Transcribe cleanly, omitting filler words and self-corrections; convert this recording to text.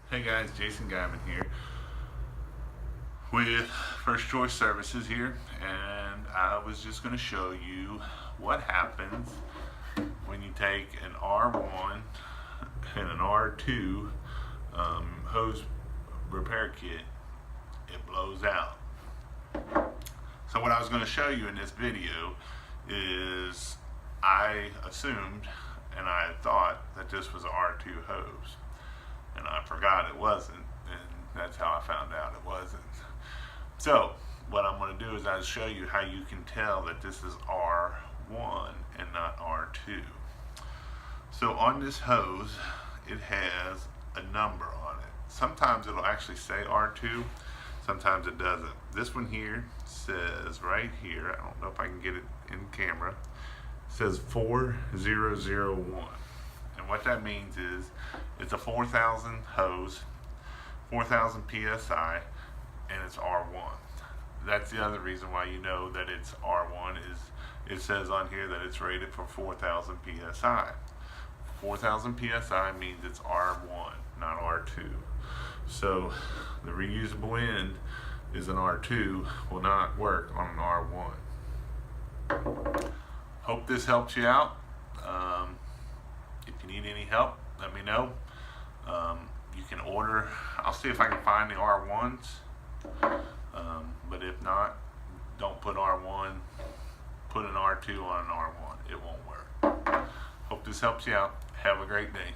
Hey guys, Jason Geiman here with First Choice Services here, and I was just going to show you what happens when you take an R1 and an R2 hose repair kit. It blows out. So what I was going to show you in this video is I assumed and I thought that this was an R2 hose. And I forgot it wasn't, and that's how I found out it wasn't. So what I'm going to do is I'll show you how you can tell that this is R1 and not R2. So on this hose, it has a number on it. Sometimes it'll actually say R2, sometimes it doesn't. This one here says right here, I don't know if I can get it in camera, it says 4001. And what that means is it's a 4,000 hose, 4,000 PSI, and it's R1. That's the other reason why you know that it's R1 is it says on here that it's rated for 4,000 PSI. 4,000 PSI means it's R1, not R2. So the reusable end is an R2, will not work on an R1. Hope this helps you out. If you need any help, let me know. You can order, I'll see if I can find the R1s, but if not, don't put R1, put an R2 on an R1. It won't work. Hope this helps you out. Have a great day.